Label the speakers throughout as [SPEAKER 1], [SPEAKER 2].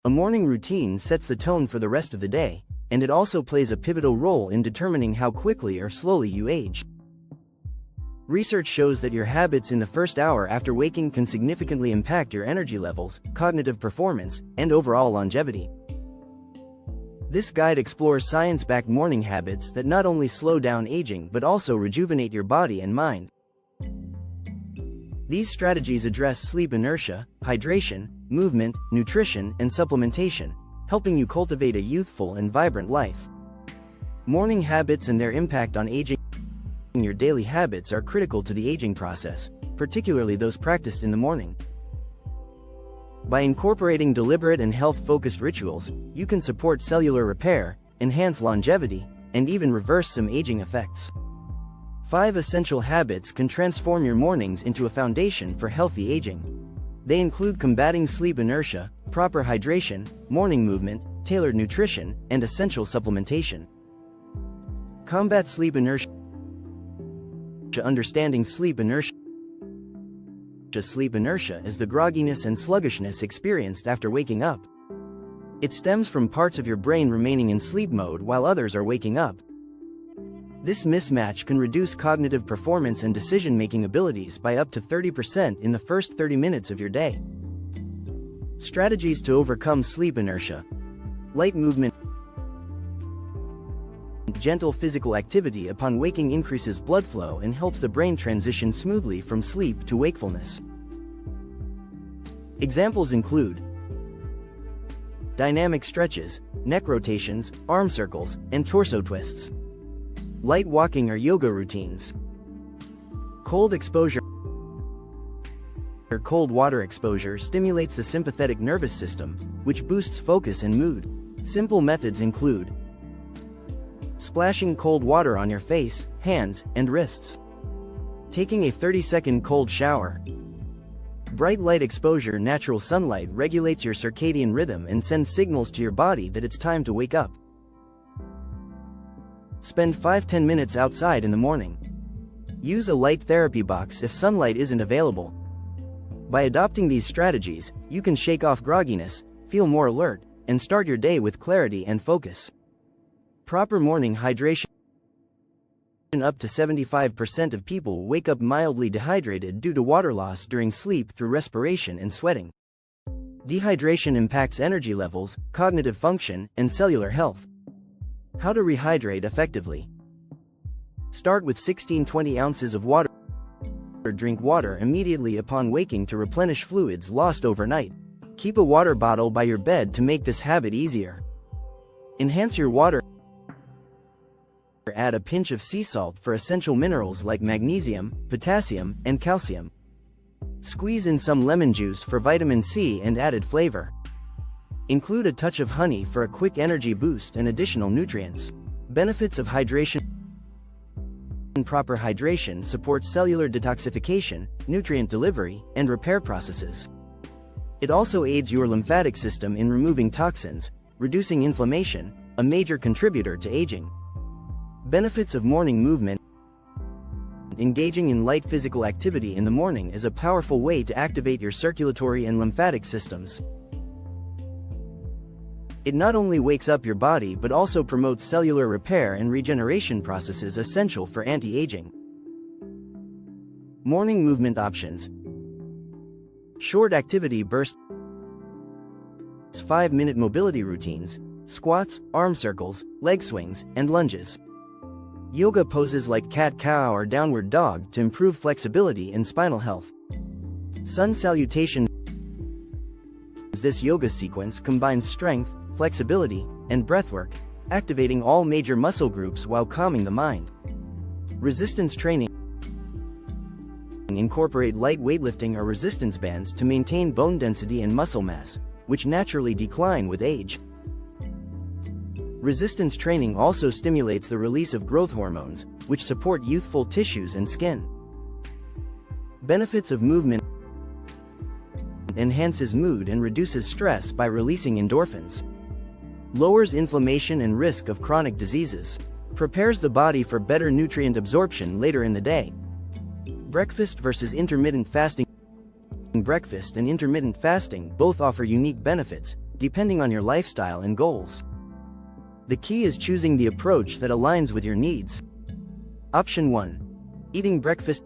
[SPEAKER 1] A morning routine sets the tone for the rest of the day, and it also plays a pivotal role in determining how quickly or slowly you age. Research shows that your habits in the first hour after waking can significantly impact your energy levels, cognitive performance, and overall longevity. This guide explores science-backed morning habits that not only slow down aging but also rejuvenate your body and mind. These strategies address sleep inertia, hydration, movement, nutrition, and supplementation, helping you cultivate a youthful and vibrant life. Morning habits and their impact on aging. Your daily habits are critical to the aging process, particularly those practiced in the morning. By incorporating deliberate and health-focused rituals, you can support cellular repair, enhance longevity, and even reverse some aging effects. 5 essential habits can transform your mornings into a foundation for healthy aging. They include combating sleep inertia, proper hydration, morning movement, tailored nutrition, and essential supplementation. Combat sleep inertia. Understanding sleep inertia. Sleep inertia is the grogginess and sluggishness experienced after waking up. It stems from parts of your brain remaining in sleep mode while others are waking up. This mismatch can reduce cognitive performance and decision-making abilities by up to 30% in the first 30 minutes of your day. Strategies to overcome sleep inertia. Light movement. Gentle physical activity upon waking increases blood flow and helps the brain transition smoothly from sleep to wakefulness. Examples include dynamic stretches, neck rotations, arm circles, and torso twists. Light walking or yoga routines. Cold exposure. Cold water exposure stimulates the sympathetic nervous system, which boosts focus and mood. Simple methods include splashing cold water on your face, hands, and wrists. Taking a 30-second cold shower. Bright light exposure. Natural sunlight regulates your circadian rhythm and sends signals to your body that it's time to wake up. Spend 5–10 minutes outside in the morning. Use a light therapy box if sunlight isn't available. By adopting these strategies, you can shake off grogginess, feel more alert, and start your day with clarity and focus. Proper morning hydration. Up to 75% of people wake up mildly dehydrated due to water loss during sleep through respiration and sweating. Dehydration impacts energy levels, cognitive function, and cellular health. How to rehydrate effectively. Start with 16–20 ounces of water. Drink water immediately upon waking to replenish fluids lost overnight. Keep a water bottle by your bed to make this habit easier. Enhance your water. Add a pinch of sea salt for essential minerals like magnesium, potassium, and calcium. Squeeze in some lemon juice for vitamin C and added flavor. Include a touch of honey for a quick energy boost and additional nutrients. Benefits of hydration. Proper hydration supports cellular detoxification, nutrient delivery, and repair processes. It also aids your lymphatic system in removing toxins, reducing inflammation, a major contributor to aging. Benefits of morning movement. Engaging in light physical activity in the morning is a powerful way to activate your circulatory and lymphatic systems. It not only wakes up your body but also promotes cellular repair and regeneration processes essential for anti-aging. Morning movement options. Short activity bursts. 5-minute mobility routines, squats, arm circles, leg swings, and lunges. Yoga poses like cat-cow or downward dog to improve flexibility and spinal health. Sun salutation. This yoga sequence combines strength, flexibility, and breathwork, activating all major muscle groups while calming the mind. Resistance training. Incorporate light weightlifting or resistance bands to maintain bone density and muscle mass, which naturally decline with age. Resistance training also stimulates the release of growth hormones, which support youthful tissues and skin. Benefits of movement. Enhances mood and reduces stress by releasing endorphins. Lowers inflammation and risk of chronic diseases. Prepares the body for better nutrient absorption later in the day. Breakfast versus intermittent fasting. Breakfast and intermittent fasting both offer unique benefits, depending on your lifestyle and goals. The key is choosing the approach that aligns with your needs. Option 1. Eating breakfast.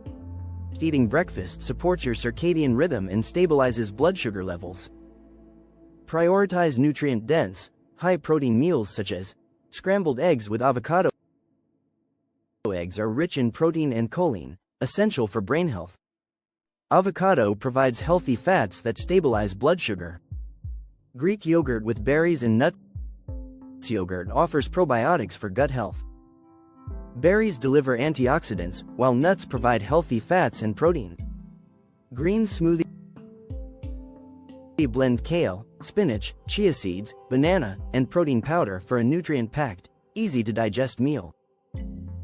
[SPEAKER 1] Eating breakfast supports your circadian rhythm and stabilizes blood sugar levels. Prioritize nutrient-dense, high-protein meals such as scrambled eggs with avocado. Eggs are rich in protein and choline, essential for brain health. Avocado provides healthy fats that stabilize blood sugar. Greek yogurt with berries and nuts. Yogurt offers probiotics for gut health. Berries deliver antioxidants, while nuts provide healthy fats and protein. Green smoothie. Blend kale, spinach, chia seeds, banana, and protein powder for a nutrient-packed, easy-to-digest meal.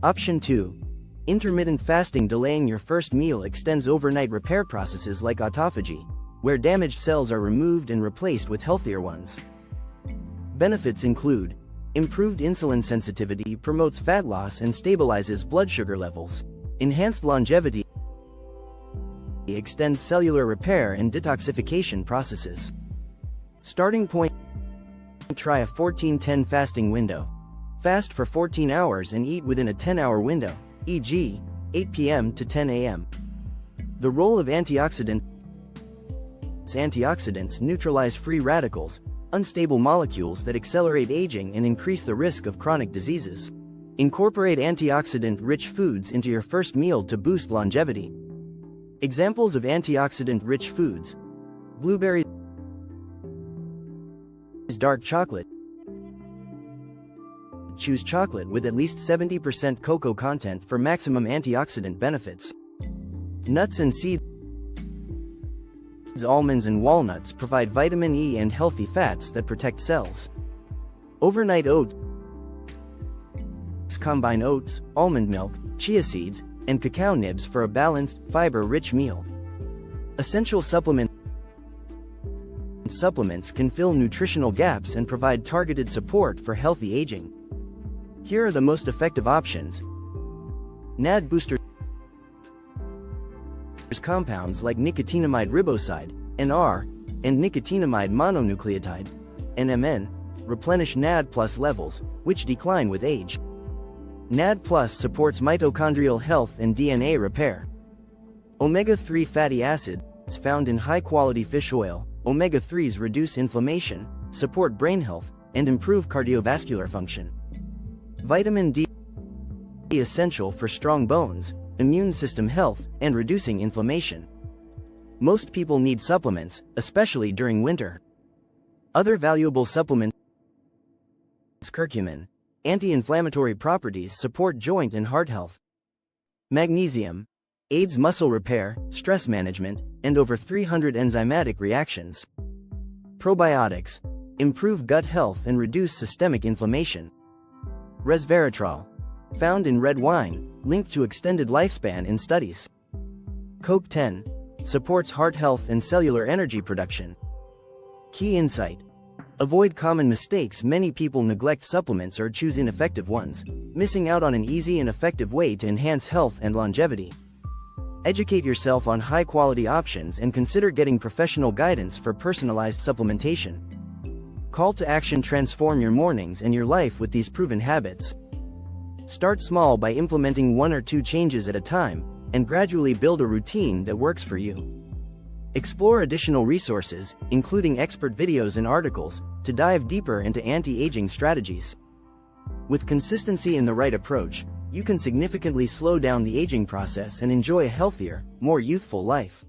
[SPEAKER 1] Option 2. Intermittent fasting. Delaying your first meal extends overnight repair processes like autophagy, where damaged cells are removed and replaced with healthier ones. Benefits include improved insulin sensitivity, promotes fat loss and stabilizes blood sugar levels. Enhanced longevity, extends cellular repair and detoxification processes. Starting point: try a 14-10 fasting window. Fast for 14 hours and eat within a 10-hour window, e.g., 8 p.m. to 10 a.m. The role of antioxidants. Antioxidants neutralize free radicals, unstable molecules that accelerate aging and increase the risk of chronic diseases. Incorporate antioxidant-rich foods into your first meal to boost longevity. Examples of antioxidant-rich foods: blueberries, dark chocolate. Choose chocolate with at least 70% cocoa content for maximum antioxidant benefits. Nuts and seeds. Almonds and walnuts provide vitamin E and healthy fats that protect cells. Overnight oats. Combine oats, almond milk, chia seeds, and cacao nibs for a balanced, fiber-rich meal. Essential supplements. Supplements can fill nutritional gaps and provide targeted support for healthy aging. Here are the most effective options. NAD boosters. Compounds like nicotinamide riboside, NR, and nicotinamide mononucleotide, NMN, replenish NAD+ levels, which decline with age. NAD+ supports mitochondrial health and DNA repair. Omega-3 fatty acids found in high-quality fish oil. Omega-3s reduce inflammation, support brain health, and improve cardiovascular function. Vitamin D, essential for strong bones, immune system health, and reducing inflammation. Most people need supplements, especially during winter. Other valuable supplements: curcumin, anti-inflammatory properties, support joint and heart health. Magnesium, aids muscle repair, stress management, and over 300 enzymatic reactions. Probiotics, improve gut health and reduce systemic inflammation. Resveratrol, found in red wine, linked to extended lifespan in studies. CoQ10, supports heart health and cellular energy production. Key insight: avoid common mistakes. Many people neglect supplements or choose ineffective ones, missing out on an easy and effective way to enhance health and longevity. Educate yourself on high-quality options and consider getting professional guidance for personalized supplementation. Call to action: transform your mornings and your life with these proven habits. Start small by implementing 1 or 2 changes at a time, and gradually build a routine that works for you. Explore additional resources, including expert videos and articles, to dive deeper into anti-aging strategies. With consistency and the right approach, you can significantly slow down the aging process and enjoy a healthier, more youthful life.